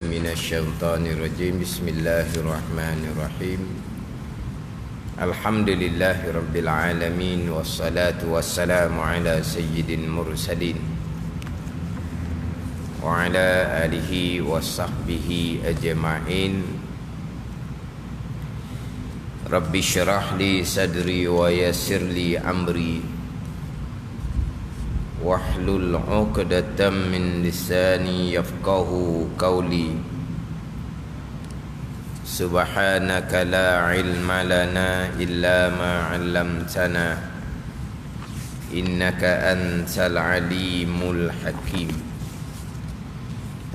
minasyaitonirrajim. Bismillahirrahmanirrahim. Alhamdulillahirabbil alamin wassalatu wassalamu ala sayyidil mursalin wa ala alihi washabbihi ajma'in. Rabbi syrah li sadri wa yassir li amri wahlul 'uqdatam min lisani yafqahu qawli. Subhanaka la ilma lana illa ma 'allamtana innaka antal alimul hakim.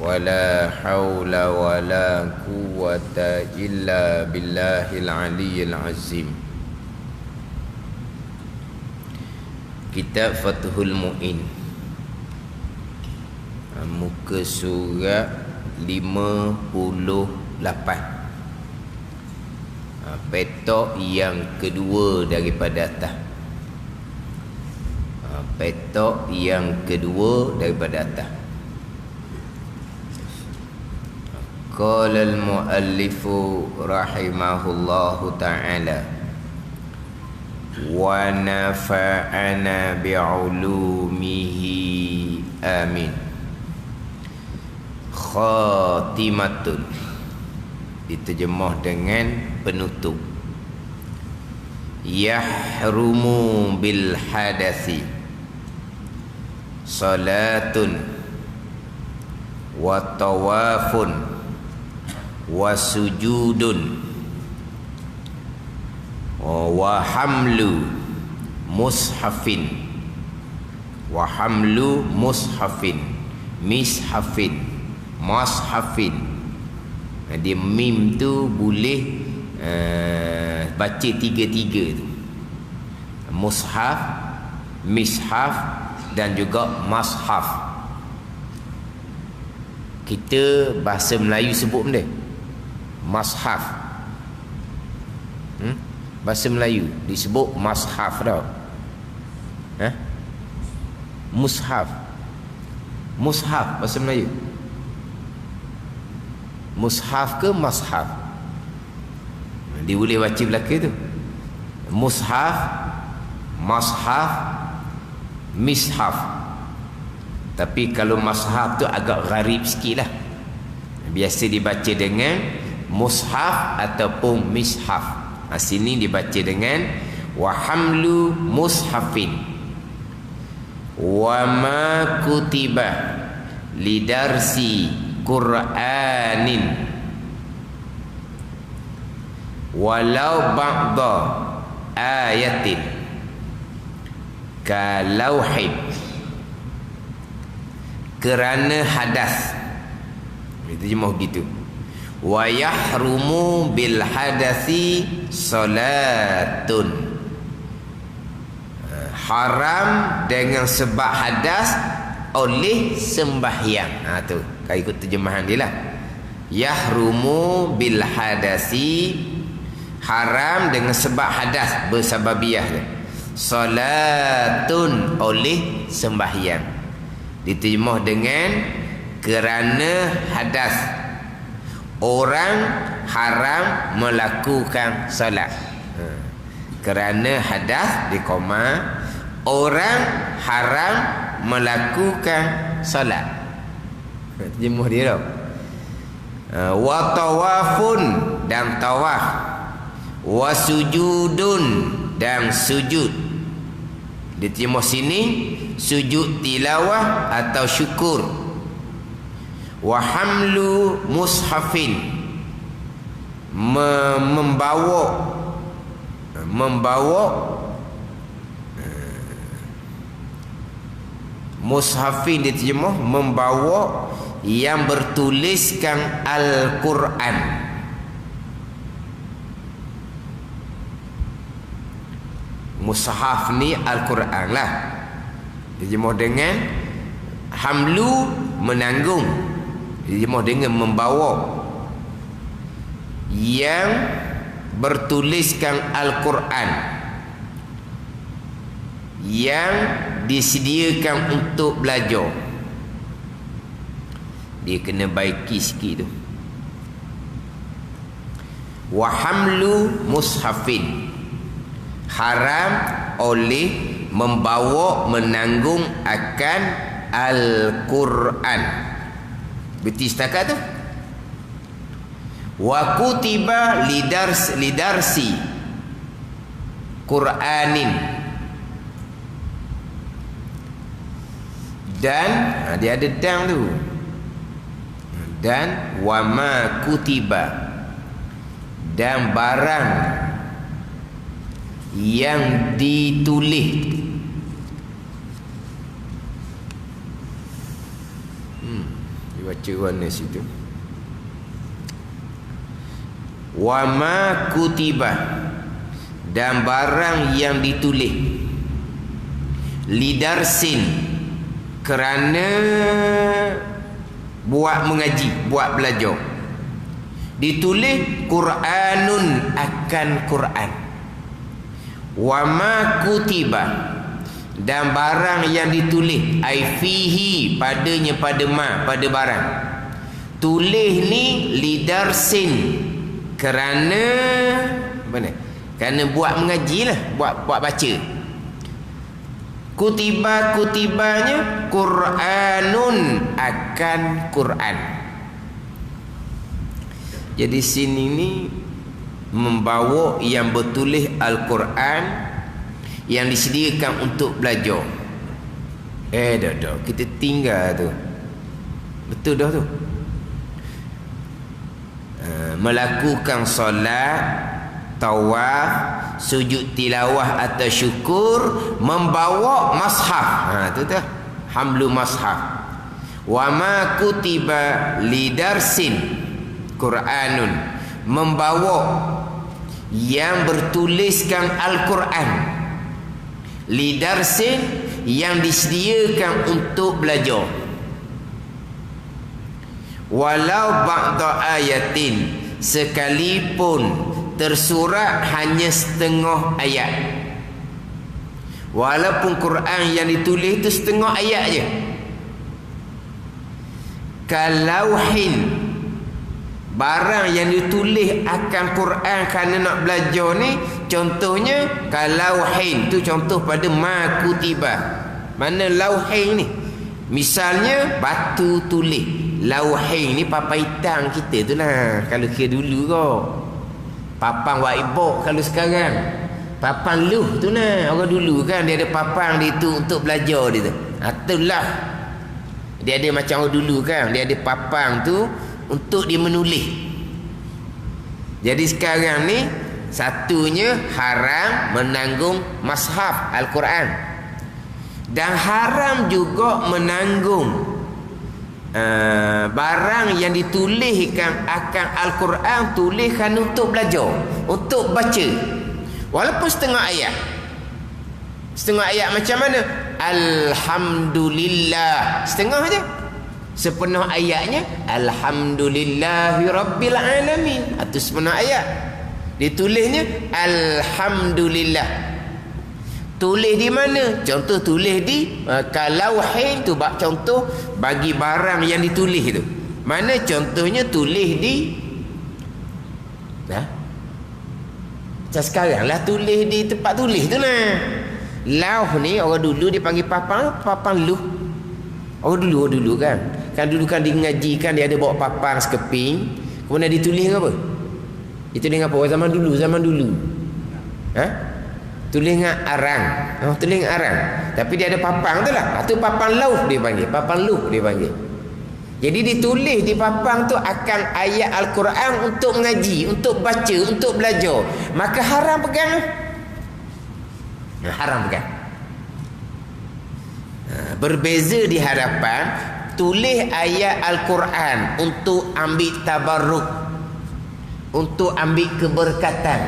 Wala haula wala quwwata illa billahil aliyyil azim. Kitab Fathul Mu'in, muka surat 58, petok yang kedua daripada atas. Petok yang kedua daripada atas. Qala al-muallifu rahimahullahu ta'ala wa nafa'ana bi'ulumihi amin. Khatimatun diterjemah dengan penutup. Yahrumu bil hadasi salatun wa tawafun wa sujudun wa hamlu mushafin mishafin mushafin. Dia mim tu boleh baca tiga-tiga tu, mushaf, mishaf dan juga mashaf. Kita bahasa Melayu sebut benda mashaf. Bahasa Melayu disebut mashaf tau. Mushaf. Mushaf bahasa Melayu. Mushaf ke mashaf? Dia boleh baca belakang tu. Mushaf, mashaf, mishaf. Tapi kalau mashaf tu agak gharib sikit lah. Biasa dibaca dengan mushaf ataupun mishaf. Sini dibaca dengan wa hamlu mushafin wa ma kutiba lidarsi Qur'anin walau ba'da ayatin kalauhid. Kerana hadas, itu cuma begitu. Wa yahrumu bil hadasi salatun, haram dengan sebab hadas oleh sembahyang. Tu kau ikut terjemahan dia lah. Yahrumu bil hadasi, haram dengan sebab hadas, bersababiyah dia. Salatun, oleh sembahyang. Diterjemah dengan kerana hadas, orang haram melakukan solat. Kerana hadas di koma, orang haram melakukan solat. Terjemah dia tau. Wa tawafun, dan tawaf. Wa sujudun, dan sujud. Diterjemah sini sujud tilawah atau syukur. Wa hamlu mushafin, membawa mushafin diterjemah membawa yang bertuliskan Al-Quran. Mushaf ni Al-Quran lah. Diterjemah dengan hamlu, menanggung. Diterjemah dengan membawa yang bertuliskan Al-Quran, yang disediakan untuk belajar. Dia kena baiki sikit tu. Wa hamlu mushafin, haram oleh membawa menanggung akan Al-Quran. Berarti setakat tu. Wa kutiba lidarsi Quranin, dan dia ada dang tu, dan wa ma kutiba, dan barang yang ditulis. Baca warna situ. Wa ma kutiba, dan barang yang ditulis lidarsin, kerana buat mengaji, buat belajar. Ditulis Quranun, akan Quran. Wa ma kutiba, dan barang yang ditulis ai fihi, padanya, pada ma, pada barang. Tulis ni lidarsin, kerana mana? Kerana buat mengaji lah, buat baca. Kutibanya Quranun, akan Quran. Jadi sini ni membawa yang bertulis Al-Quran yang disediakan untuk belajar. Dah kita tinggal tu. Betul dah tu. Melakukan solat, tawaf, sujud tilawah atau syukur, membawa mashaf. Tu dah hamlu mashaf. Wa ma kutiba lidarsin Quranun, membawa yang bertuliskan Al-Quran. Lidarsin, yang disediakan untuk belajar. Walau ba'da ayatin, sekalipun tersurat hanya setengah ayat. Walaupun Quran yang ditulis itu setengah ayat je. Kalauhin, barang yang ditulis akan Quran kerana nak belajar ni, contohnya kalauhin tu contoh pada ma kutiba. Mana lauhin ni? Misalnya batu tulis. Lauhin ni papan hitam kita tu lah. Kalau kira dulu kau, papan whiteboard. Kalau sekarang papan luh tu lah. Orang dulu kan dia ada papan dia tu untuk belajar dia tu. Itulah dia ada macam orang dulu kan, dia ada papan tu untuk dia menulis. Jadi sekarang ni satunya haram menanggung mashaf Al-Quran, dan haram juga menanggung barang yang dituliskan akan Al-Quran, tuliskan untuk belajar, untuk baca, walaupun setengah ayat. Setengah ayat macam mana? Alhamdulillah, setengah aja. Sepenuh ayatnya Alhamdulillahi Rabbil Alamin, itu sepenuh ayat. Ditulisnya Alhamdulillah. Tulis di mana? Contoh tulis di kalauhin tu, contoh bagi barang yang ditulis tu. Mana contohnya tulis di macam sekarang lah, tulis di tempat tulis tu lah. Lauh ni orang dulu dia panggil papan luh. Orang dulu kan dulu kan dia ngaji kan, dia ada bawa papan sekeping, kemudian ditulis apa? Itu dengan apa? Zaman dulu tulis dengan arang. Tulis dengan arang, tapi dia ada papan tu lah. Itu papan lauh dia panggil, papan luh dia panggil. Jadi ditulis di papan tu akan ayat Al-Quran untuk mengaji, untuk baca, untuk belajar. Maka haram pegang. Haram pegang. Berbeza di hadapan tulis ayat Al-Quran untuk ambil tabarruk, untuk ambil keberkatan.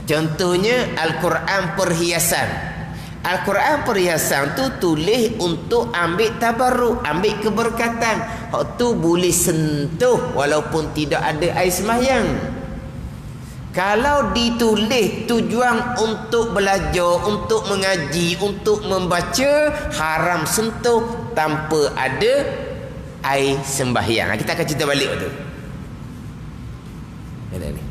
Contohnya Al-Quran perhiasan. Al-Quran perhiasan tu tulis untuk ambil tabarruk, ambil keberkatan. Hak tu boleh sentuh walaupun tidak ada air sembahyang. Kalau ditulis tujuan untuk belajar, untuk mengaji, untuk membaca, haram sentuh tanpa ada air sembahyang. Kita akan cerita balik tu. Ada ni.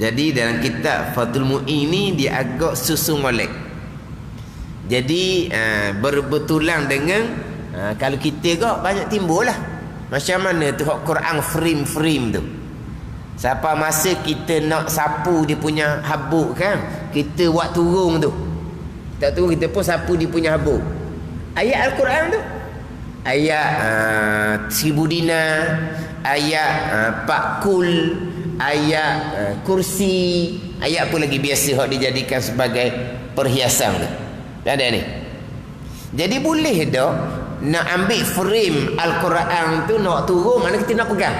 Jadi dalam kitab Fathul Mu'in ni dia agak susun molek. Jadi berbetulan dengan kalau kita kok banyak timbul lah. Macam mana tu Quran frame-frame tu. Siapa masa kita nak sapu dia punya habuk kan, kita buat turung tu. Tak turung kita pun sapu dia punya habuk. Ayat Al-Quran tu. Ayat 1000 dinar, ayat Pakul, ayat kursi, ayat apa lagi biasa hok dijadikan sebagai perhiasan tu. Ada ni. Jadi boleh dak nak ambil frame Al-Quran tu nak turun, mana kita nak pegang?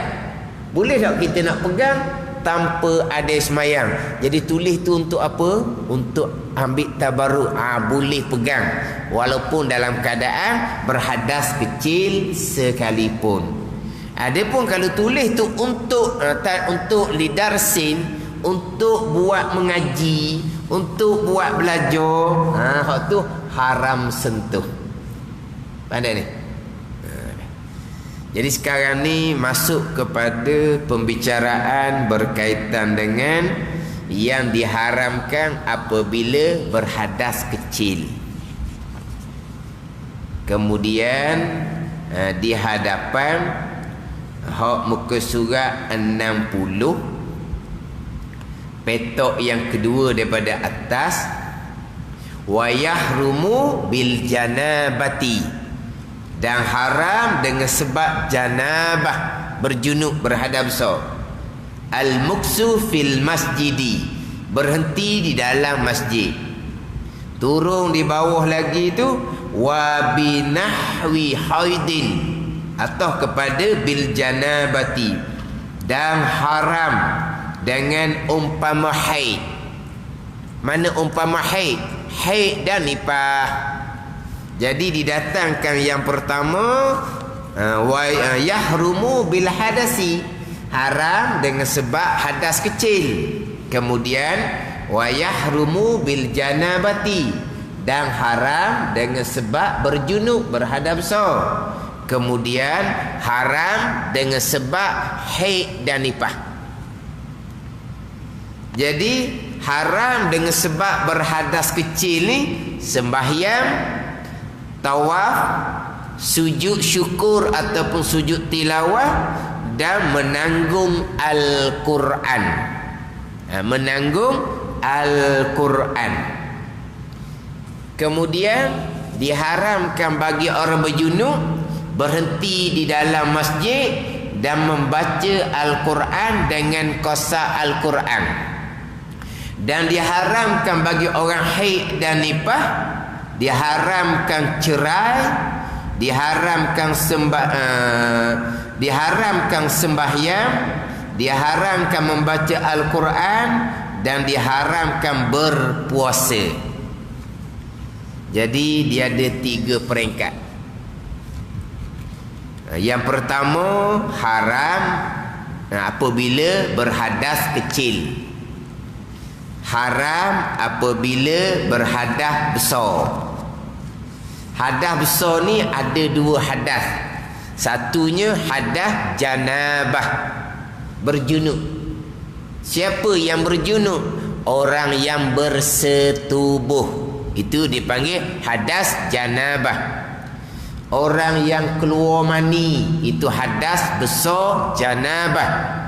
Boleh tak kita nak pegang tanpa ada semayang? Jadi tulis tu untuk apa? Untuk ambil tabarruk. Boleh pegang walaupun dalam keadaan berhadas kecil sekalipun. Adapun kalau tulis tu untuk lidarsin, untuk buat mengaji, untuk buat belajar, hak tu haram sentuh. Pandai ni. Jadi sekarang ni masuk kepada pembicaraan berkaitan dengan yang diharamkan apabila berhadas kecil. Kemudian di hadapan muka surat 60, petok yang kedua daripada atas, wa yahrumu bil janabati, dan haram dengan sebab janabah, berjunub, berhadas besar. Al-muksu fil masjidi, berhenti di dalam masjid. Turun di bawah lagi tu, wa binahwi haidin, atau kepada bil janabati, dan haram dengan umpama haid. Mana umpama haid? Haid dan nifas. Jadi didatangkan yang pertama, yahrumu bil hadasi, haram dengan sebab hadas kecil. Kemudian wa yahrumu bil janabati, dan haram dengan sebab berjunub, berhadas besar. Kemudian haram dengan sebab haid dan nifas. Jadi haram dengan sebab berhadas kecil ni sembahyang, tawaf, sujud syukur ataupun sujud tilawah, dan menanggung Al-Quran. Menanggung Al-Quran. Kemudian diharamkan bagi orang berjunub berhenti di dalam masjid dan membaca Al-Quran dengan qasa Al-Quran. Dan diharamkan bagi orang haid dan nifas, diharamkan cerai, diharamkan sembahyang, diharamkan membaca Al-Quran, dan diharamkan berpuasa. Jadi dia ada 3 peringkat. Yang pertama, haram apabila berhadas kecil. Haram apabila berhadas besar. Hadas besar ni ada 2 hadas. Satunya hadas janabah, berjunub. Siapa yang berjunub? Orang yang bersetubuh, itu dipanggil hadas janabah. Orang yang keluar mani, itu hadas besar janabah.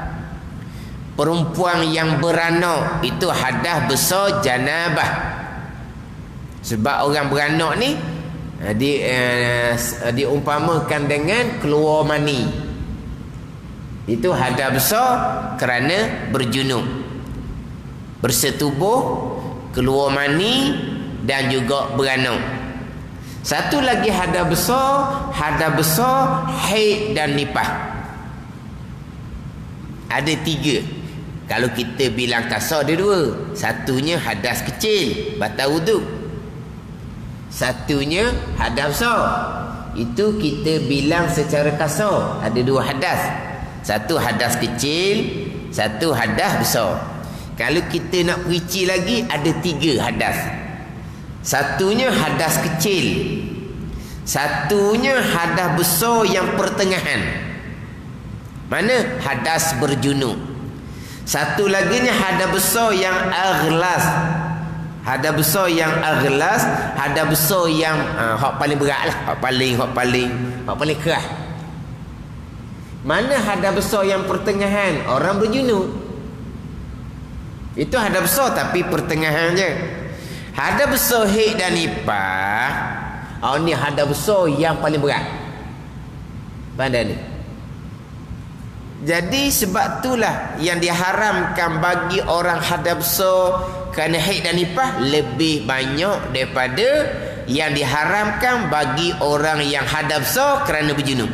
Perempuan yang beranak, itu hadas besar janabah. Sebab orang beranak ni diumpamakan dengan keluar mani. Itu hadas besar kerana berjunub, bersetubuh, keluar mani, dan juga beranak. Satu lagi hadas besar haid dan nifas. Ada 3. Kalau kita bilang kasar ada 2. Satunya hadas kecil, batal wuduk. Satunya hadas besar. Itu kita bilang secara kasar ada 2 hadas. Satu hadas kecil, satu hadas besar. Kalau kita nak perinci lagi, ada 3 hadas. Satunya hadas kecil, satunya hadas besar yang pertengahan. Mana? Hadas berjunub. Satu lagi ni hadas besar yang aghlas. Hadas besar yang aghlas, hadas besar yang hak paling berat lah, hak paling keras. Mana hadas besar yang pertengahan? Orang berjunub. Itu hadas besar tapi pertengahan je. Hadas besar haid dan nifas, ni hadas besar yang paling berat. Pandai ni. Jadi sebab itulah yang diharamkan bagi orang hadas besar kerana haid dan nifas lebih banyak daripada yang diharamkan bagi orang yang hadas besar kerana berjunub.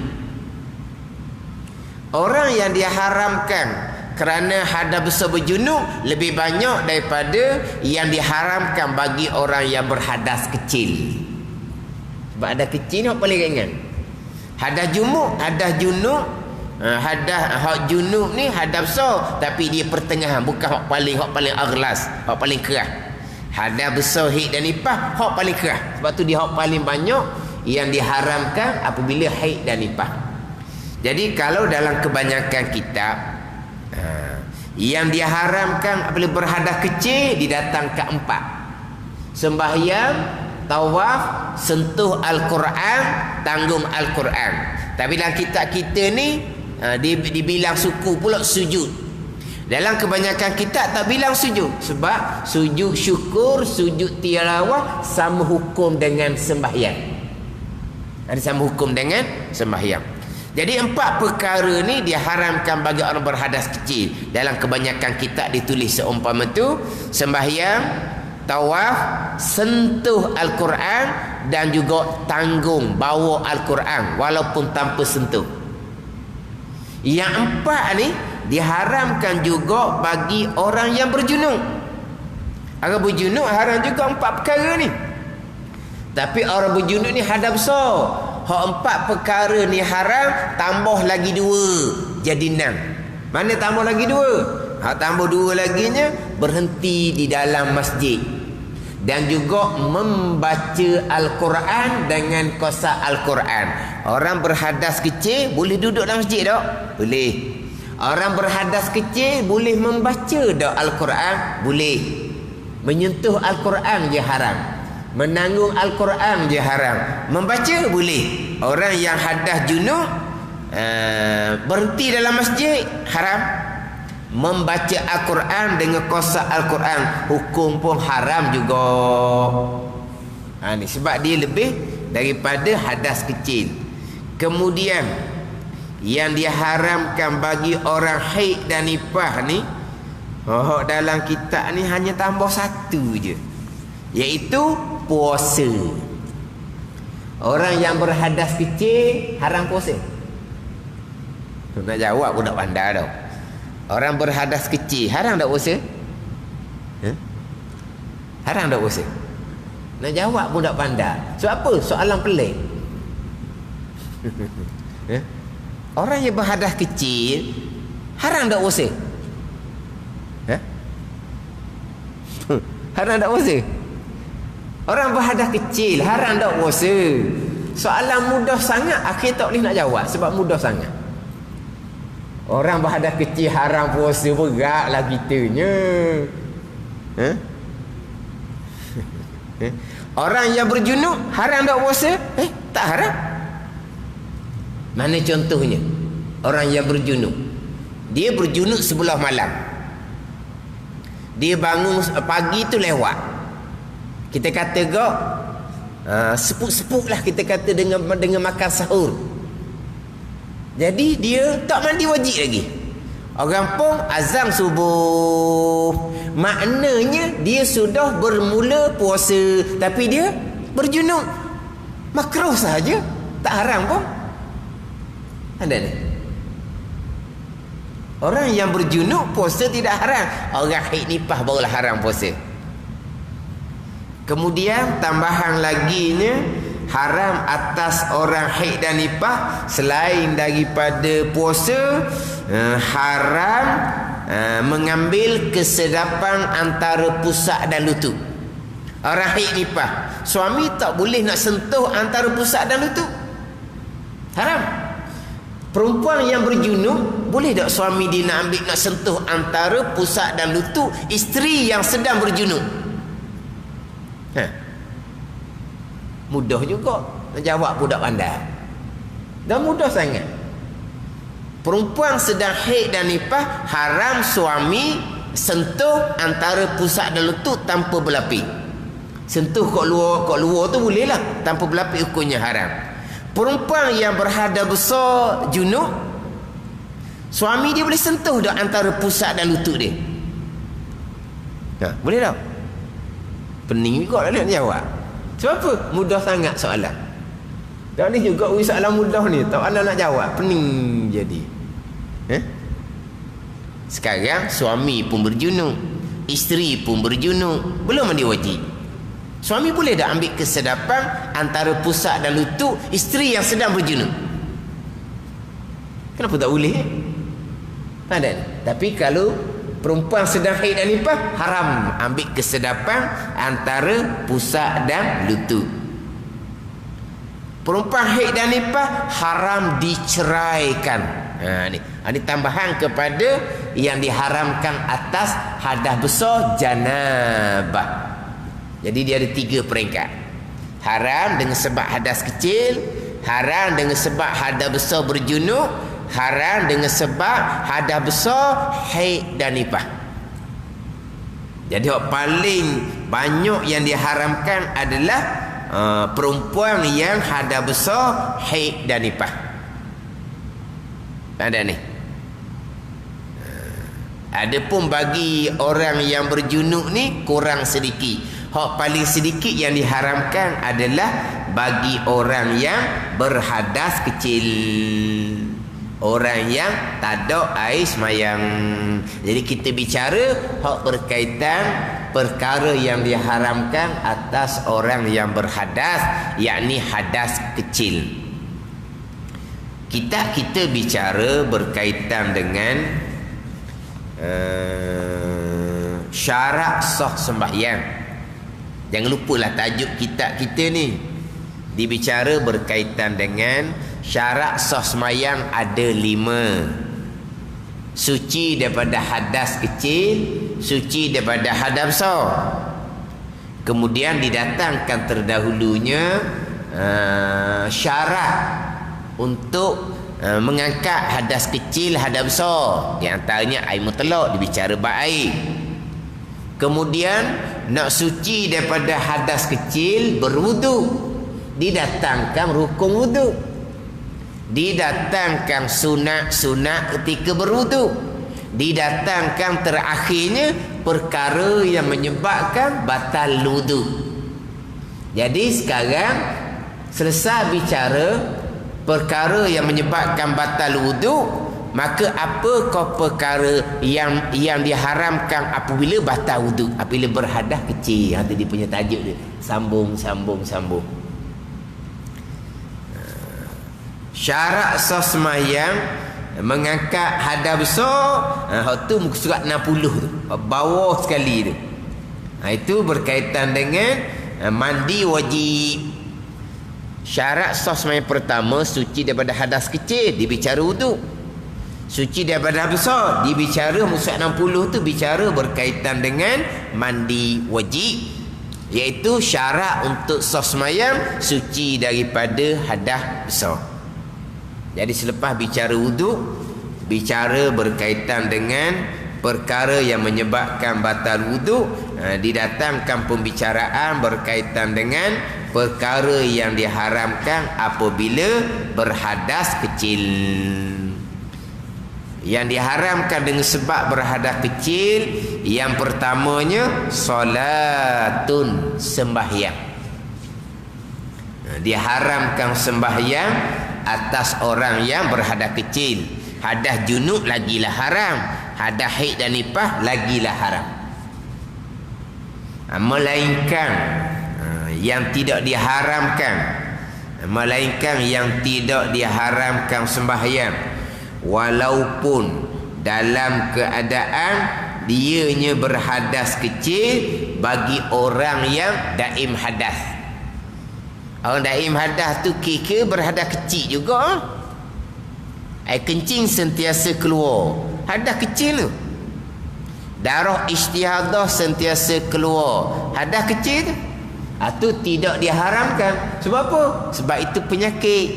Orang yang diharamkan kerana hadas besar berjunub lebih banyak daripada yang diharamkan bagi orang yang berhadas kecil. Sebab hadas kecil ni yang paling ringan. Hadas junub, hak junub ni hadas besar tapi dia pertengahan, bukan hak paling aghlas, hak paling keras. Hadas besar haid dan nifas hak paling keras. Sebab tu dia hak paling banyak yang diharamkan apabila haid dan nifas. Jadi kalau dalam kebanyakan kitab yang diharamkan apabila berhadas kecil didatangkan 4. Sembahyang, tawaf, sentuh Al-Quran, tanggung Al-Quran. Tapi dalam kitab kita ni dibilang suku pula sujud. Dalam kebanyakan kitab tak bilang sujud, sebab sujud syukur, sujud tilawah sama hukum dengan sembahyang. Ada sama hukum dengan sembahyang. Jadi 4 perkara ni diharamkan bagi orang berhadas kecil. Dalam kebanyakan kitab ditulis seumpama tu: sembahyang, tawaf, sentuh Al-Quran dan juga tanggung bawa Al-Quran walaupun tanpa sentuh. Yang 4 ni diharamkan juga bagi orang yang berjunub. Orang berjunub haram juga 4 perkara ni. Tapi orang berjunub ni hadas besar. Hak 4 perkara ni haram, tambah lagi 2 jadi 6. Mana tambah lagi 2? Hak tambah 2 laginya berhenti di dalam masjid. Dan juga membaca Al-Quran dengan kosa Al-Quran. Orang berhadas kecil boleh duduk dalam masjid tak? Boleh. Orang berhadas kecil boleh membaca tak Al-Quran? Boleh. Menyentuh Al-Quran je haram. Menanggung Al-Quran je haram. Membaca boleh. Orang yang hadas junub berhenti dalam masjid haram. Membaca Al-Quran dengan kosa Al-Quran hukum pun haram juga. Ni sebab dia lebih daripada hadas kecil. Kemudian yang diharamkan bagi orang haid dan nifas ni, dalam kitab ni hanya tambah 1 je, iaitu puasa. Orang yang berhadas kecil haram puasa. Nak jawab pun tak pandai tau. Orang berhadas kecil haram tak puasa? Haram tak puasa? Nak jawab pun tak pandai. Sebab apa? Soalan pelik. Orang yang berhadas kecil haram tak puasa? Haram tak puasa? Orang berhadas kecil haram tak puasa? Soalan mudah sangat, akhir tak boleh nak jawab sebab mudah sangat. Orang berhadas kecil haram puasa, beratlah kitanya. Orang yang berjunub haram tak puasa? Tak haram. Mana contohnya? Orang yang berjunub, dia berjunub sebelah malam. Dia bangun pagi tu lewat. Kita kata gak sepuk-sepuk lah, kita kata dengan makan sahur. Jadi dia tak mandi wajib lagi. Orang pun azan subuh, maknanya dia sudah bermula puasa, tapi dia berjunub. Makruh saja, tak haram pun. Ada ni. Orang yang berjunub puasa tidak haram. Orang haid nifas barulah haram puasa. Kemudian tambahan laginya, haram atas orang haid dan nifas selain daripada puasa, haram mengambil kesedapan antara pusat dan lutut. Orang haid nifas, suami tak boleh nak sentuh antara pusat dan lutut. Haram. Perempuan yang berjunub, boleh tak suami dia nak ambil, nak sentuh antara pusat dan lutut isteri yang sedang berjunub? Mudah juga. Nak jawab budak pandai. Dan mudah sangat. Perempuan sedang haid dan nifas, haram suami sentuh antara pusat dan lutut tanpa berlapis. Sentuh kat luar tu boleh lah, tanpa berlapis hukumnya haram. Perempuan yang berhadas besar junub, suami dia boleh sentuh dah antara pusat dan lutut dia. Boleh tak? Pening juga nak jawab. Sebab apa? Mudah sangat soalan. Dan ni juga soalan mudah ni, tak ada nak jawab, pening jadi. Sekarang suami pun berjunub, isteri pun berjunub, belum mandi wajib. Suami boleh tak ambil kesedapan antara pusat dan lutut isteri yang sedang berjunub? Kenapa tak boleh? Tak ada. Tapi kalau perempuan sedang haid dan nifas, haram ambil kesedapan antara pusat dan lutut. Perempuan haid dan nifas haram diceraikan. Ini tambahan kepada yang diharamkan atas hadas besar janabah. Jadi dia ada 3 peringkat. Haram dengan sebab hadas kecil, haram dengan sebab hadas besar berjunub, haram dengan sebab hadas besar haid dan nifas. Jadi paling banyak yang diharamkan adalah perempuan yang hadas besar haid dan nifas. Ada ni. Adapun bagi orang yang berjunub ni kurang sedikit. Hak paling sedikit yang diharamkan adalah bagi orang yang berhadas kecil, orang yang tak ada air semayang. Jadi kita bicara hak berkaitan perkara yang diharamkan atas orang yang berhadas, yakni hadas kecil. Kita bicara berkaitan dengan syarat sah sembahyang. Jangan lupalah tajuk kitab kita ni dibicara berkaitan dengan syarat sah sembahyang ada 5. Suci daripada hadas kecil, suci daripada hadas besar. Kemudian didatangkan terdahulunya syarat untuk mengangkat hadas kecil, hadas besar. Di antaranya air mutlak, dibicara bab air. Kemudian nak suci daripada hadas kecil, berwudu. Didatangkan rukun wudu. Didatangkan sunat-sunat ketika berwudu. Didatangkan terakhirnya perkara yang menyebabkan batal wudu. Jadi sekarang selesai bicara perkara yang menyebabkan batal wudu, maka apakah perkara yang diharamkan apabila batal wudu? Apabila berhadas kecil. Itu dia punya tajuk dia. Sambung. Syarat sah sembahyang mengangkat hadas besar, itu muka surat 60 tu, bawah sekali tu. Itu berkaitan dengan mandi wajib. Syarat sah sembahyang pertama, suci daripada hadas kecil, dibicara wudu. Suci daripada besar, dibicara muka 60 tu bicara berkaitan dengan mandi wajib, iaitu syarat untuk sah sembahyang suci daripada hadas besar. Jadi selepas bicara wudu, bicara berkaitan dengan perkara yang menyebabkan batal wudu, didatangkan pembicaraan berkaitan dengan perkara yang diharamkan apabila berhadas kecil. Yang diharamkan dengan sebab berhadas kecil, yang pertamanya solatun, sembahyang. Diharamkan sembahyang atas orang yang berhadas kecil. Hadas junub lagilah haram, hadas haid dan nifas lagilah haram. Melainkan yang tidak diharamkan, melainkan yang tidak diharamkan sembahyang, walaupun dalam keadaan dianya berhadas kecil bagi orang yang daim hadas. Orang daim hadas tu kira berhadas kecil juga. Air kencing sentiasa keluar. Hadas kecil tu. Darah istihadah sentiasa keluar. Hadas kecil tu. Itu tidak diharamkan. Sebab apa? Sebab itu penyakit.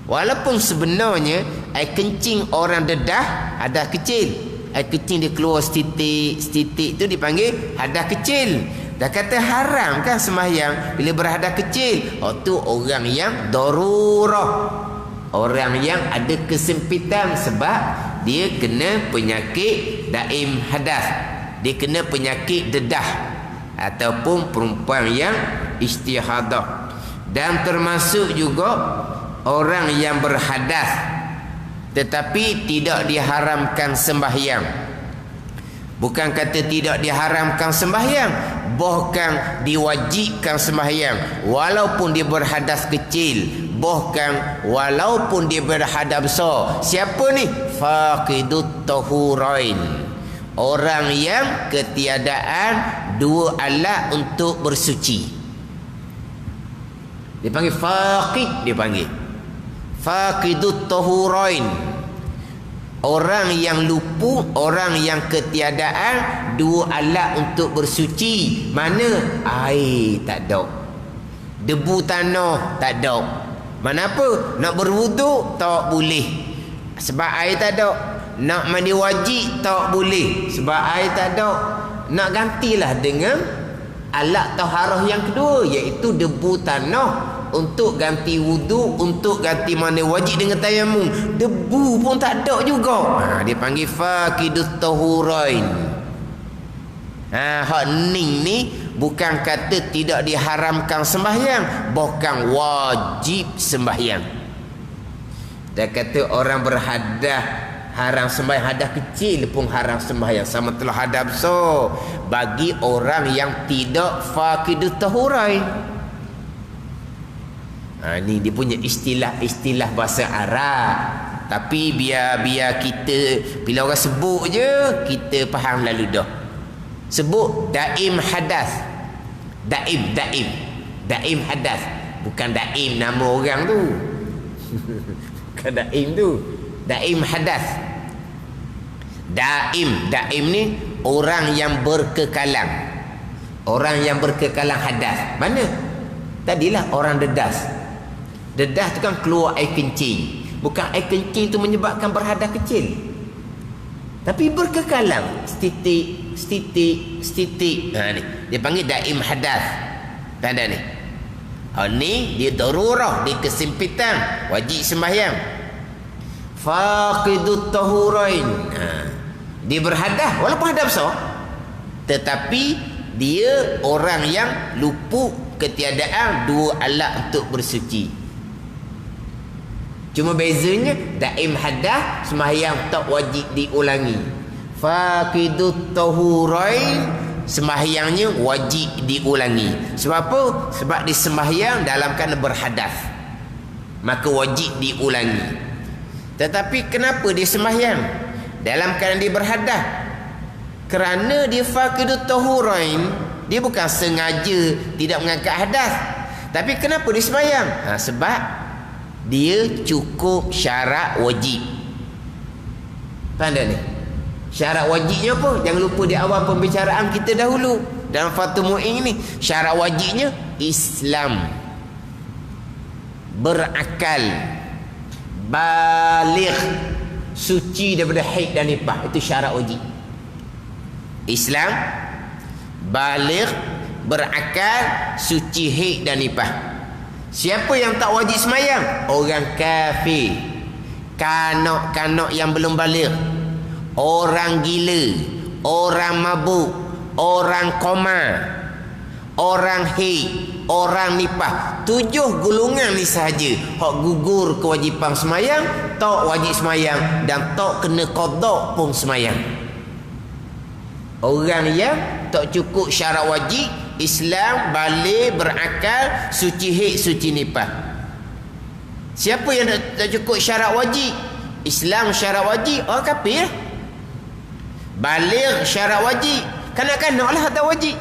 Walaupun sebenarnya air kencing orang dedah hadas kecil. Air kencing dia keluar setitik tu dipanggil hadas kecil. Dah kata haram kan sembahyang bila berhadas kecil. Tu orang yang darurah. Orang yang ada kesempitan sebab dia kena penyakit daim hadas. Dia kena penyakit dedah. Ataupun perempuan yang istihadah. Dan termasuk juga orang yang berhadas tetapi tidak diharamkan sembahyang. Bukan kata tidak diharamkan sembahyang, bahkan diwajibkan sembahyang walaupun dia berhadas kecil, bahkan walaupun dia berhadas besar. Siapa ni? Faqidut tahurain. Orang yang ketiadaan dua alat untuk bersuci. Dia panggil faqid, dia panggil faqidut tahurain. Orang yang lupa, orang yang ketiadaan dua alat untuk bersuci. Mana? Air tak ada, debu tanah tak ada. Mana apa? Nak berwuduk tak boleh sebab air tak ada. Nak mandi wajib tak boleh sebab air tak ada. Nak gantilah dengan alat taharah yang kedua, iaitu debu tanah untuk ganti wuduk, untuk ganti mandi wajib dengan tayamum. Debu pun tak ada juga. Dia panggil faqidut tahurain. Hak ning ni bukan kata tidak diharamkan sembahyang, bahkan wajib sembahyang. Dia kata orang berhadas haram sembahyang, hadas kecil pun haram sembahyang, sama telah hadas besar bagi orang yang tidak faqidut tahurain. Ni dia punya istilah bahasa Arab. Tapi biar kita bila orang sebut je kita faham lalu dah. Sebut daim hadas. Daim hadas. Bukan daim nama orang tu. Bukan daim tu. Daim hadas. Daim ni orang yang berkekalan. Orang yang berkekalan hadas. Mana? Tadilah orang dedas. Dedah tu kan keluar air kencing. Bukan air kencing tu menyebabkan berhadas kecil, tapi berkekalan setitik. Ni dia panggil daim hadas. Tanda ni. Ni dia darurah, dia kesempitan, wajib sembahyang. Faqidut tahurain. Dia berhadas walaupun hadas besar, tetapi dia orang yang lupa ketiadaan dua alat untuk bersuci. Cuma bezanya daim hadas sembahyang tak wajib diulangi. Faqidut tahurain sembahyangnya wajib diulangi. Sebab apa? Sebab dia sembahyang dalam keadaan berhadas, maka wajib diulangi. Tetapi kenapa dia sembahyang dalam keadaan dia berhadas? Kerana dia faqidut tahurain, dia bukan sengaja tidak mengangkat hadas. Tapi kenapa dia sembahyang? Sebab dia cukup syarat wajib. Faham tak ni? Syarat wajibnya apa? Jangan lupa di awal pembicaraan kita dahulu dalam Fathul Mu'in ni, syarat wajibnya Islam, berakal, baligh, suci daripada haid dan nifas. Itu syarat wajib. Islam, baligh, berakal, suci haid dan nifas. Siapa yang tak wajib semayang? Orang kafir, kanak-kanak yang belum baligh, orang gila, orang mabuk, orang koma, orang haid, orang nifas. 7 golongan ni sahaja hak gugur kewajipan semayang, tak wajib semayang, dan tak kena qada pun semayang. Orang yang tak cukup syarat wajib, Islam, baligh, berakal, suci haid, suci nifas. Siapa yang tak cukup syarat wajib? Islam syarat wajib, orang kafir. Baligh syarat wajib, kanak-kanak lah tak wajib.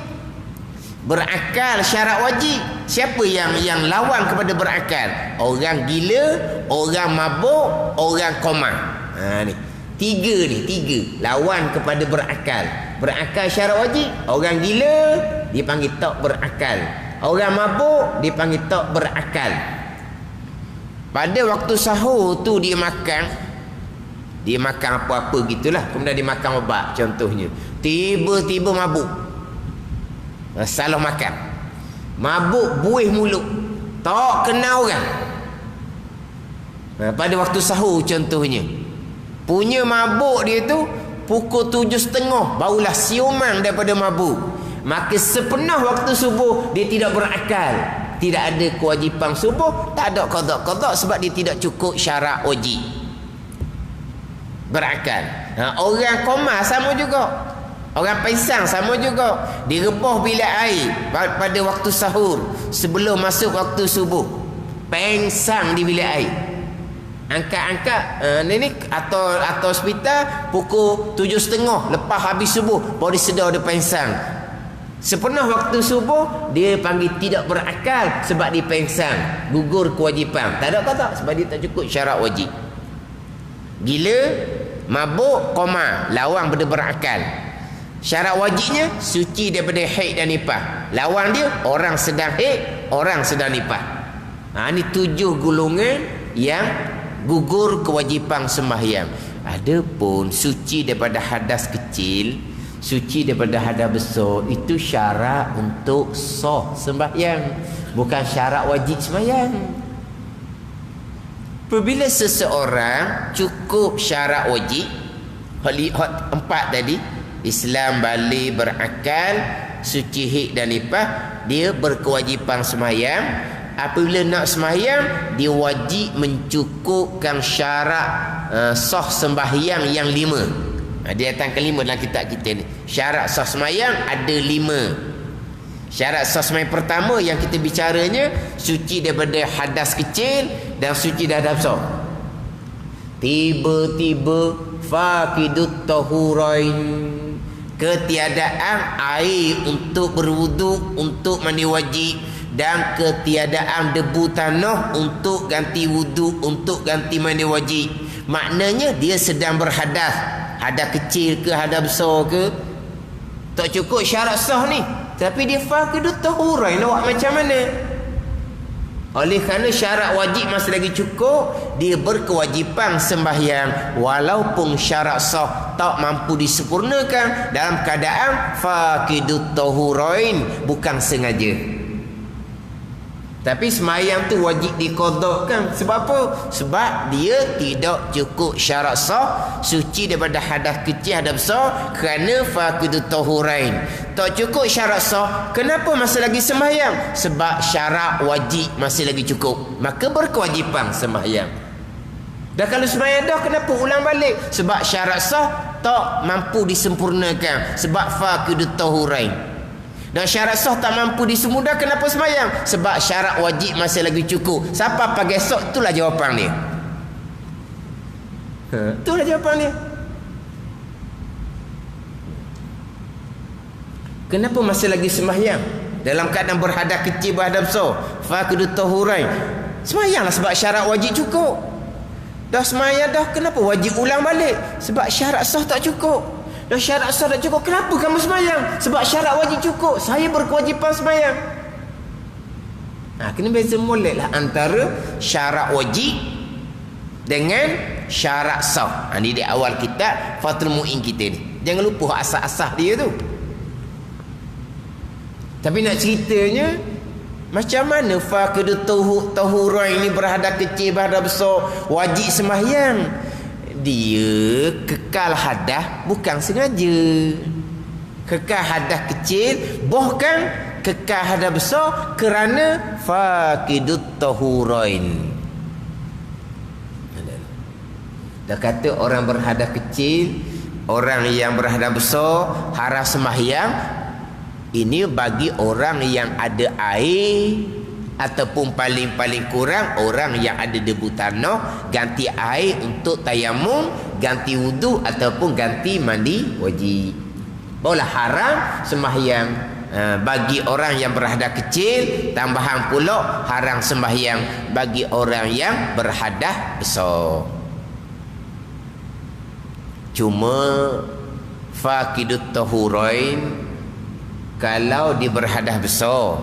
Berakal syarat wajib, Siapa yang lawan kepada berakal? Orang gila, orang mabuk, orang koma. Ni. Tiga lawan kepada berakal. Berakal syarat wajib. Orang gila dipanggil tak berakal. Orang mabuk dipanggil tak berakal. Pada waktu sahur tu dia makan apa-apa gitulah. Kemudian dia makan obat contohnya. Tiba-tiba mabuk. Salah makan. Mabuk buih mulut. Tak kenal orang. Pada waktu sahur contohnya. Punya mabuk dia tu pukul 7.30 barulah siuman daripada mabuk. Maka sepenuh waktu subuh dia tidak berakal. Tidak ada kewajipan subuh, tak ada qada sebab dia tidak cukup syarat wajib. Berakal. Orang koma sama juga. Orang pingsan sama juga. Direbah bilik air pada waktu sahur sebelum masuk waktu subuh. Pingsan di bilik air. Angkat ni atau hospital pukul 7.30 lepas habis subuh baru sedar dia pingsan. Sepenuh waktu subuh dia panggil tidak berakal sebab dia pingsan, gugur kewajipan. Tak ada kata sebab dia tak cukup syarat wajib. Gila, mabuk, koma, lawan pada berakal. Syarat wajibnya suci daripada haid dan nifas. Lawan dia orang sedang haid, orang sedang nifas. Ni 7 golongan yang gugur kewajipan sembahyang. Adapun suci daripada hadas kecil, suci daripada hadas besar, itu syarat untuk sah sembahyang, bukan syarat wajib sembahyang. Apabila seseorang cukup syarat wajib, hak 4 tadi, Islam, balik, berakal, suci haid dan nifas, dia berkewajipan sembahyang. Apabila nak sembahyang, dia wajib mencukupkan syarat sah sembahyang yang 5. Dia datang kelima dalam kitab kita ni. Syarat sah sembahyang ada 5. Syarat sah sembahyang pertama yang kita bicaranya suci daripada hadas kecil dan suci daripada hadas besar. Tiba-tiba faqidut tahurain, ketiadaan air untuk berwuduk, untuk mandi wajib, dan ketiadaan debu tanah untuk ganti wuduk, untuk ganti mandi wajib. Maknanya dia sedang berhadas, hadas kecil ke hadas besar ke, tak cukup syarat sah ni, tapi dia faqidut tahurain. Awak macam mana? Oleh kerana syarat wajib masih lagi cukup, dia berkewajipan sembahyang walaupun syarat sah tak mampu disempurnakan dalam keadaan faqidut tahurain, bukan sengaja. Tapi sembahyang tu wajib diqadhakan. Sebab apa? Sebab dia tidak cukup syarat sah, suci daripada hadas kecil, hadas besar, kerana faqidut tahurain. Tak cukup syarat sah, kenapa masih lagi sembahyang? Sebab syarat wajib masih lagi cukup, maka berkewajipan sembahyang. Dan kalau sembahyang dah, kenapa ulang balik? Sebab syarat sah tak mampu disempurnakan, sebab faqidut tahurain. Dan syarat sah tak mampu disemudah, kenapa sembahyang? Sebab syarat wajib masih lagi cukup. Siapa pagi esok, itulah jawapan dia. Itulah jawapan dia. Kenapa masih lagi sembahyang dalam keadaan berhadas kecil, berhadas besar? Faqidut tahurain. Sembahyanglah sebab syarat wajib cukup. Dah sembahyang dah, kenapa wajib ulang balik? Sebab syarat sah tak cukup. Dan syarat sah tak cukup, kenapa kamu sembahyang? Sebab syarat wajib cukup, saya berkewajipan sembahyang. Kena beza moleklah antara syarat wajib dengan syarat sah. Ini di awal kitab Fathul Mu'in kita ni. Jangan lupa asas-asas dia tu. Tapi nak ceritanya, macam mana faqidut tahurain ni berhadas kecil, berhadas besar, wajib sembahyang? Dia kekal hadas bukan sengaja. Kekal hadas kecil, bahkan kekal hadas besar kerana faqidut tahurain. Dah kata orang berhadas kecil, orang yang berhadas besar haras sembahyang, ini bagi orang yang ada air, ataupun paling-paling kurang orang yang ada debu tanah, ganti air untuk tayamum, ganti wudu ataupun ganti mandi wajib. Barulah haram sembahyang. bagi orang yang berhadas kecil, tambahan pula haram sembahyang bagi orang yang berhadas besar. Cuma faqidut tahurain, kalau dia berhadas besar,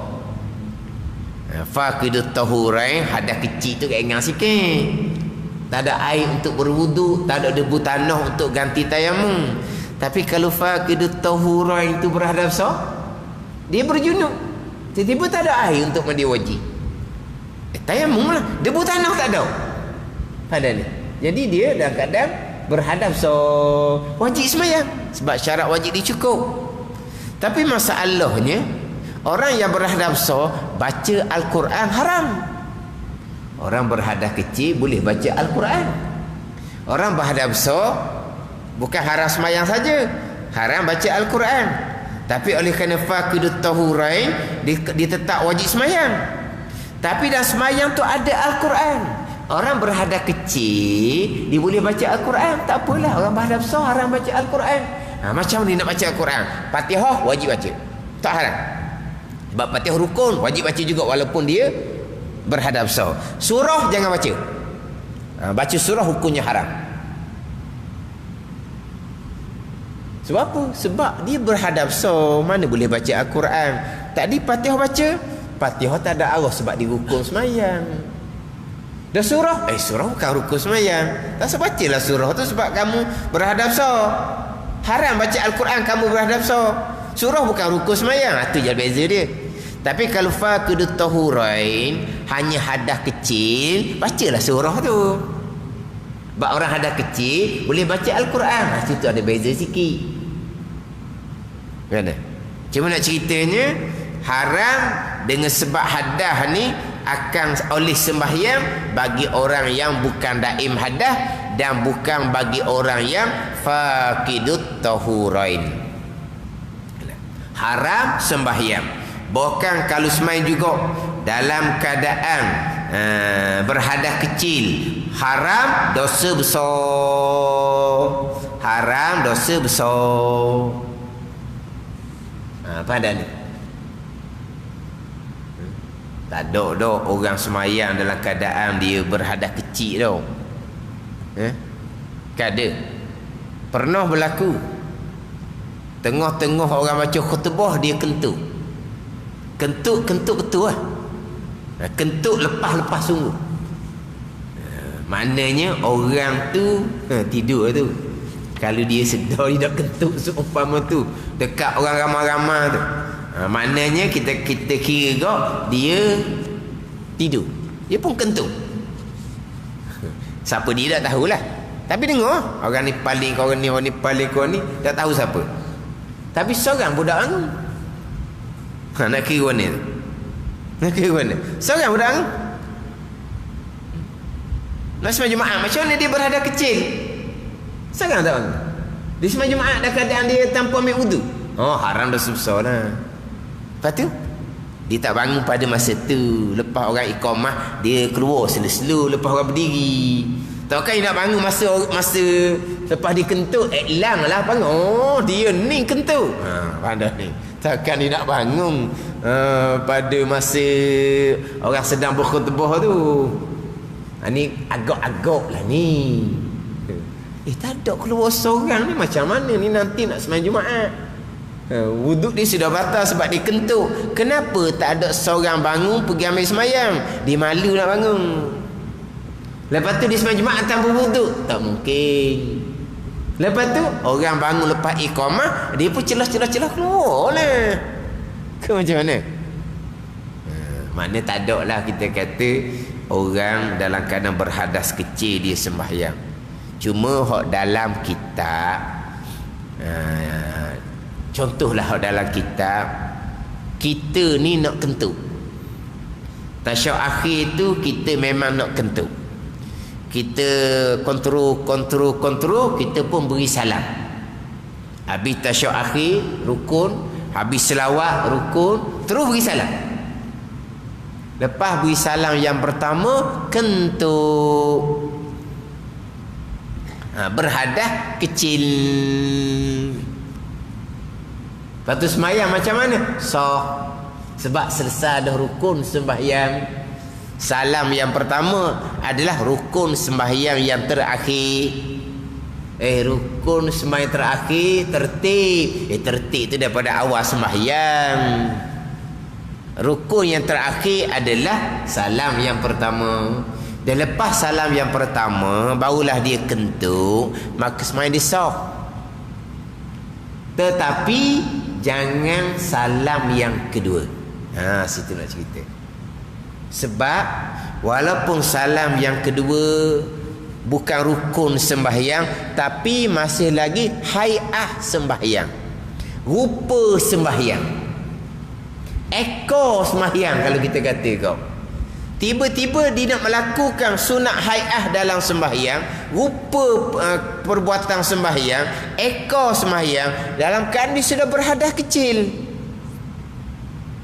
faqidut tahurain, hadas kecil tu ingat sikit, tak ada air untuk berwuduk, tak ada debu tanah untuk ganti tayamum. Tapi kalau faqidut tahurain itu berhadas besar, dia berjunub, tiba-tiba tak ada air untuk mandi wajib, tayamum lah, debu tanah tak ada pada ni. Jadi dia dalam keadaan berhadas besar, wajib sembahyang sebab syarat wajib dicukup. Tapi masalahnya orang yang berhadas besar baca Al-Quran haram. Orang berhadas kecil boleh baca Al-Quran. Orang berhadas besar bukan haram sembahyang saja, haram baca Al-Quran. Tapi oleh kerana faqidut tahurain, dia tetap wajib sembahyang. Tapi dalam sembahyang tu ada Al-Quran. Orang berhadas kecil dia boleh baca Al-Quran, tak apalah. Orang berhadas besar haram baca Al-Quran. Macam ni nak baca Al-Quran? Fatihah wajib baca, tak haram. Sebab Fatihah rukun, wajib baca juga walaupun dia berhadas besar. Surah jangan baca. Baca surah hukumnya haram. Sebab apa? Sebab dia berhadas besar, mana boleh baca Al-Quran. Tadi Fatihah baca, Fatihah tak ada arah sebab dia rukun sembahyang. Dan surah, surah bukan rukun sembahyang. Tak sebacalah surah tu sebab kamu berhadas besar. Haram baca Al-Quran kamu berhadas besar. Surah bukan rukun sembahyang. Itu je beza dia. Tapi kalau faqidut tahurain, hanya hadas kecil, bacalah surah tu. Sebab orang hadas kecil boleh baca Al-Quran. Situ ada beza sikit. Kan? Cuma nak ceritanya, haram dengan sebab hadas ni akan oleh sembahyang bagi orang yang bukan daim hadas dan bukan bagi orang yang faqidut tahurain. Haram sembahyang. Bahkan kalau sembahyang juga dalam keadaan berhadas kecil, haram dosa besar. Haram dosa besar. Apa dah ni? Tak ada dah orang semayang dalam keadaan dia berhadas kecil tau. Tak ada. Pernah berlaku, tengah-tengah orang baca khutbah dia kentut. Kentut betul lah. Kentut lepas-lepas sungguh. Maknanya orang tu tidur tu. Kalau dia sedar dia nak kentut seumpama tu dekat orang ramai-ramai tu, maknanya kita kira kok dia tidur, dia pun kentut. Siapa dia tak tahulah. Tapi dengar orang ni paling kau ni, orang ni paling kau ni, tak tahu siapa. Tapi seorang budak bangun. Nak kira mana tu? Nak kira mana? Seorang budak bangun. Nak sembahyang Jumaat, macam mana dia berhadas kecil? Seorang tak bangun. Dia sembahyang Jumaat dah keadaan dia tanpa ambil wudu. Haram dosa besar lah. Lepas tu dia tak bangun pada masa tu. Lepas orang iqamah dia keluar slow-slow lepas orang berdiri. Takkan dia nak bangun masa lepas dia kentut, lang lah bangun. Dia ni kentut. Pandai ni. Takkan dia nak bangun pada masa orang sedang berkhutbah tu. Ni agak-agak lah ni. Tak ada keluar seorang ni, macam mana ni nanti nak sembahyang Jumaat? Wuduk dia sudah batal sebab dia kentut. Kenapa tak ada seorang bangun pergi ambil sembahyang? Dia malu nak bangun. Lepas tu dia sembahyang Jumaat tanpa wuduk? Tak mungkin. Lepas tu orang bangun lepas iqamah, dia pun celah-celah keluar lah. Ke macam mana? Maknanya tak ada lah kita kata orang dalam keadaan berhadas kecil dia sembahyang. Cuma hak dalam kitab, contohlah hak dalam kitab, kita ni nak kentut. Tasyahud akhir tu kita memang nak kentut. Kita kontrol, kita pun beri salam. Habis tasyahud akhir rukun, habis selawat rukun, terus beri salam. Lepas beri salam yang pertama, kentut. Berhadas kecil. Lepas tu semayang macam mana? Sah. Sebab selesai dah rukun sembahyang. Salam yang pertama adalah rukun sembahyang yang terakhir. Rukun sembahyang terakhir tertib. Tertib tu daripada awal sembahyang. Rukun yang terakhir adalah salam yang pertama. Dan lepas salam yang pertama barulah dia kentut, maka sembahyang dia sah. Tetapi jangan salam yang kedua. Situ nak cerita. Sebab walaupun salam yang kedua bukan rukun sembahyang, tapi masih lagi hai'ah sembahyang, rupa sembahyang, ekor sembahyang. Kalau kita kata kau tiba-tiba dia nak melakukan sunat hai'ah dalam sembahyang, rupa perbuatan sembahyang, ekor sembahyang, dalam keadaan dia sudah berhadas kecil.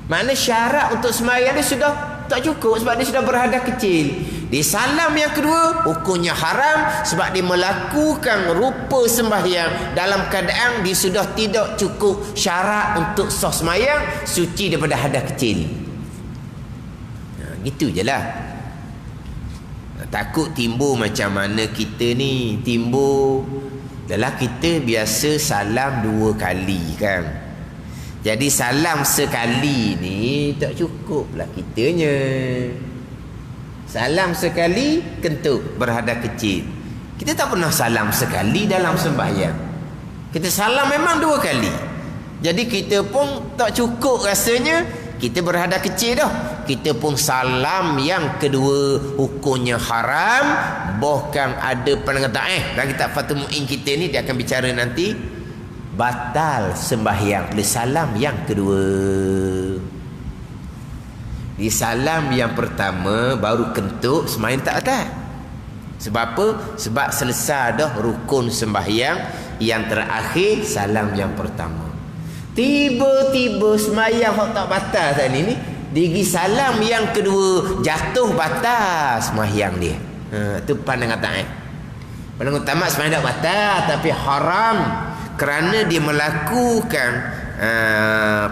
Mana syarat untuk sembahyang dia sudah tak cukup sebab dia sudah berhadas kecil. Di salam yang kedua hukumnya haram sebab dia melakukan rupa sembahyang dalam keadaan dia sudah tidak cukup syarat untuk sah sembahyang, suci daripada hadas kecil. Gitu je lah. Takut timbul macam mana kita ni. Timbul adalah kita biasa salam 2 kali kan. Jadi salam sekali ni tak cukup lah kitanya. Salam sekali kentut berhadas kecil. Kita tak pernah salam sekali dalam sembahyang. Kita salam memang 2 kali. Jadi kita pun tak cukup rasanya kita berhadas kecil dah. Kita pun salam yang kedua hukumnya haram. Bahkan ada pandangan dan kitab Fathul Mu'in kita ni dia akan bicara nanti, batal sembahyang di salam yang kedua. Di salam yang pertama baru kentut, sembahyang tak batal. Sebab apa? Sebab selesai dah rukun sembahyang yang terakhir, salam yang pertama. Tiba-tiba sembahyang hak tak batal tadi ni, digi salam yang kedua jatuh, batal sembahyang dia. Tu pandangan taat. Pandangan tamat sembahyang tak batal tapi haram kerana dia melakukan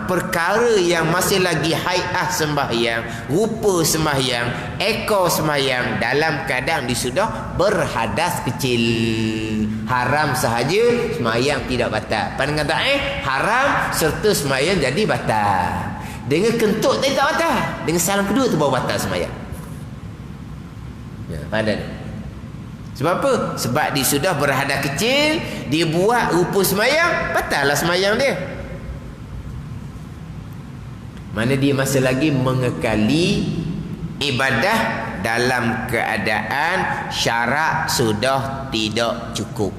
perkara yang masih lagi hai'ah sembahyang, rupa sembahyang, ekor sembahyang dalam keadaan dia sudah berhadas kecil. Haram sahaja, sembahyang tidak batal. Pandangan taat haram serta sembahyang jadi batal. Dengan kentut tadi tak batal, dengan salam kedua tu baru batal sembahyang. Pada sebab apa? Sebab dia sudah berhadas kecil, dia buat rupa sembahyang, batal lah sembahyang dia. Mana dia masih lagi mengekali ibadah dalam keadaan syarat sudah tidak cukup.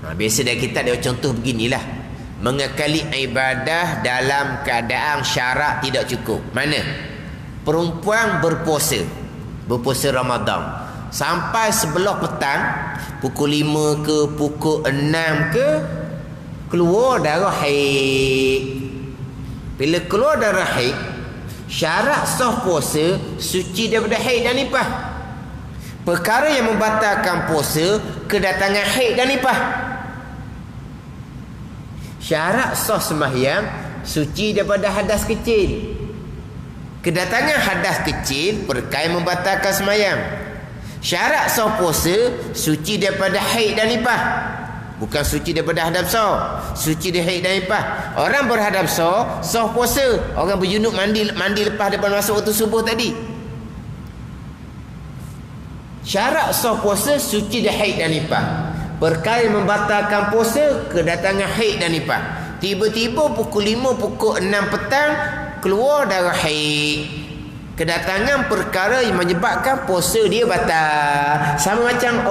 Biasa dari kita ada contoh beginilah, mengekali ibadah dalam keadaan syarat tidak cukup. Mana? Perempuan berpuasa Ramadan sampai sebelah petang, pukul 5 ke pukul 6 ke, keluar darah haid. Bila keluar darah haid, syarat sah puasa suci daripada haid dan nifas. Perkara yang membatalkan puasa kedatangan haid dan nifas. Syarat sah sembahyang suci daripada hadas kecil. Kedatangan hadas kecil perkara membatalkan sembahyang. Syarat sah puasa suci daripada haid dan nifas. Bukan suci daripada hadap sah, suci dari haid dan nifas. Orang berhadap sah puasa. Orang berjunub mandi lepas daripada masuk waktu subuh tadi. Syarat sah puasa suci dari haid dan nifas. Perkara membatalkan puasa kedatangan haid dan nifas. Tiba-tiba pukul 5 pukul 6 petang keluar darah haid. Kedatangan perkara yang menyebabkan puasa dia batal. Sama macam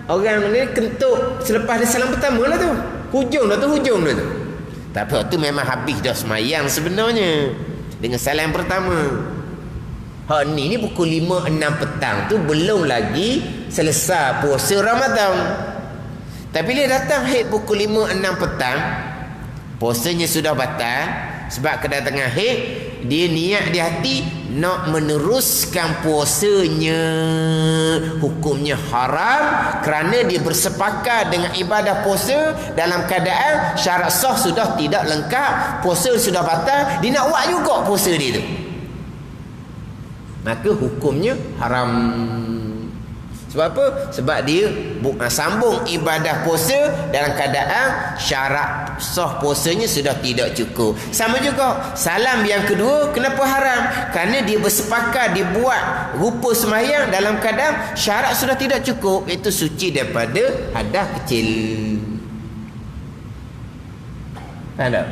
orang ni kentut selepas dia salam pertama lah tu. Hujung dah tu. Tapi waktu memang habis dah semayang sebenarnya dengan salam pertama. Hak ni pukul 5 6 petang tu belum lagi selesai puasa Ramadan. Tapi dia datang haid pukul 5 6 petang, puasanya sudah batal. Sebab kedatangan haid, dia niat di hati nak meneruskan puasanya hukumnya haram kerana dia bersepakat dengan ibadah puasa dalam keadaan syarat sah sudah tidak lengkap, puasa sudah batal, dia nak buat juga puasa dia tu, maka hukumnya haram. Sebab apa? Sebab dia sambung ibadah puasa dalam keadaan syarat sah puasanya sudah tidak cukup. Sama juga salam yang kedua, kenapa haram? Kerana dia bersepakat, dia buat rupa sembahyang dalam keadaan syarat sudah tidak cukup, itu suci daripada hadas kecil. Faham tak?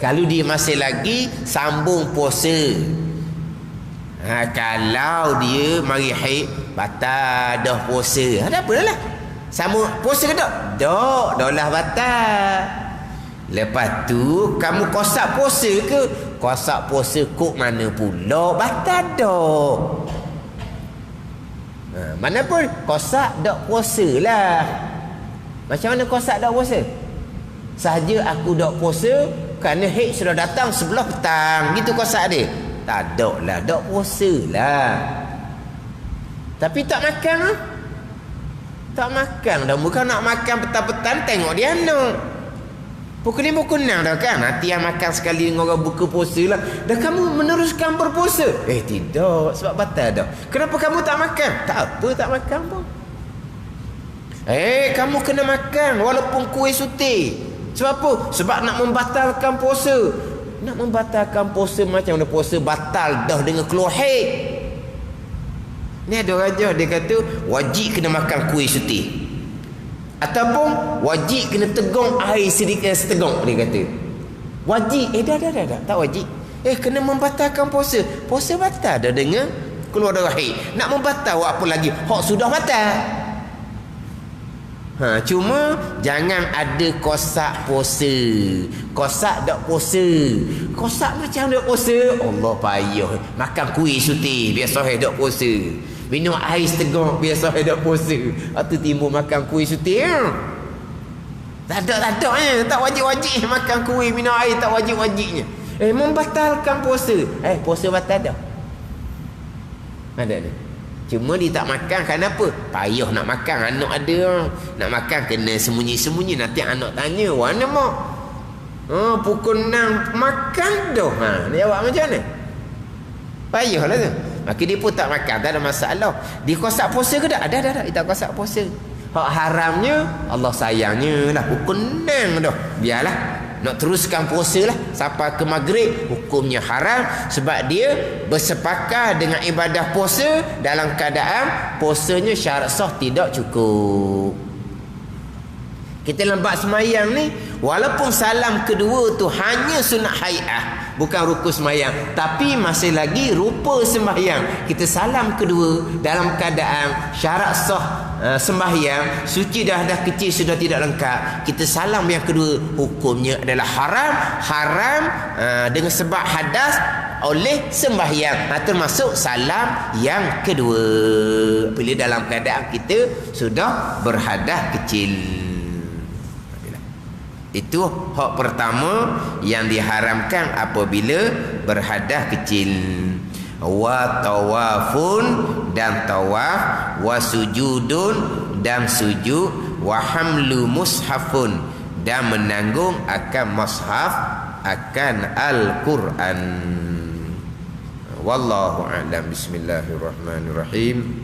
Kalau dia masih lagi sambung puasa, kalau dia mari haid batal dah puasa, ada apa dah lah, sama puasa ke tak? Dah lah batal. Lepas tu kamu kosak puasa ke? Kosak puasa kok mana pula batal dah. Mana pun kosak dak puasa lah. Macam mana kosak dak puasa? Sahaja aku dak puasa kerana haid sudah datang sebelah petang, gitu kosak dia. Tak ada lah, dak puasa lah. Tapi tak makan lah. Tak makan dah. Bukan nak makan petang-petang tengok dia nak. Pukul 5 pukul 6 dah kan. Nanti yang makan sekali dengan orang buka puasa lah. Dah kamu meneruskan berpuasa? Tidak. Sebab batal dah. Kenapa kamu tak makan? Tak apa tak makan pun. Kamu kena makan walaupun kuih suti. Sebab apa? Sebab nak membatalkan puasa. Nak membatalkan puasa macam mana puasa batal dah dengan keluar haid. Ni ada raja dia kata wajib kena makan kuih suti, ataupun wajib kena tegong air sedikit setegong, dia kata wajib. Dah tak wajib. Kena membatalkan puasa. Puasa batal dah dengan keluar darah haid. Nak membatal apa lagi? Hak sudah batal. Cuma jangan ada kosak puasa. Kosak dak puasa. Kosak macam dak puasa. Allah payah. Makan kuih suti biasa dak puasa. Minum air setegak biasa dak puasa. Atau timbul makan kuih suti. Tak ada. Tak wajib-wajib makan kuih, minum air tak wajib-wajibnya. Membatalkan puasa. Puasa batal dah. Ada. Cuma dia tak makan kerana apa? Payah nak makan. Anak ada. Nak makan kena sembunyi-sembunyi. Nanti anak tanya, mana mak? Pukul 6 makan dah. Dia jawab macam mana? Payahlah tu. Maka dia pun tak makan. Tak ada masalah. Dia kosak puasa ke tak? Ada. Dia tak kosak puasa. Hak haramnya Allah sayangnya lah. Pukul 6 dah. Biarlah. Nak teruskan puasa lah sampai ke maghrib, hukumnya haram sebab dia bersepakat dengan ibadah puasa dalam keadaan puasanya syarat sah tidak cukup. Kita lembat semayang ni, walaupun salam kedua tu hanya sunat hai'ah, bukan rukun sembahyang, tapi masih lagi rupa sembahyang. Kita salam kedua dalam keadaan syarat sah sembahyang, suci dah kecil sudah tidak lengkap. Kita salam yang kedua, hukumnya adalah haram dengan sebab hadas oleh sembahyang. Termasuk salam yang kedua bila dalam keadaan kita sudah berhadas kecil. Itu hak pertama yang diharamkan apabila berhadas kecil. Wa tawafun, dan tawaf, wa sujudun, dan sujud, wa hamlu mushafun, dan menanggung akan mushaf, akan Al-Quran. Wallahu a'lam. Bismillahirrahmanirrahim.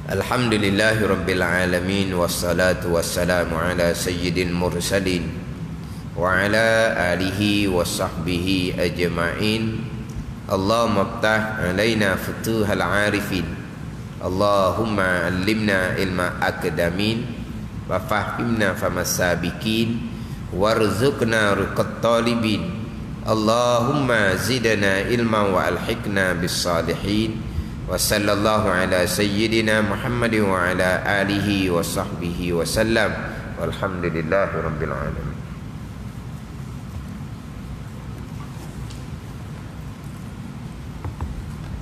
Alhamdulillahi rabbil alamin, wassalatu wassalamu ala sayyidil mursalin wa ala alihi wa sahbihi ajma'in. Allahumma aftah alaina futuhal arifin, Allahumma allimna ilma akadamin, wa fahimna famasabikin, warzuqna ruqat talibin. Allahumma zidna ilma wa alhiqna bis salihin. Wa sallallahu ala sayyidina Muhammadin wa ala alihi wa sahbihi wa sallam. Walhamdulillahi rabbil alamin.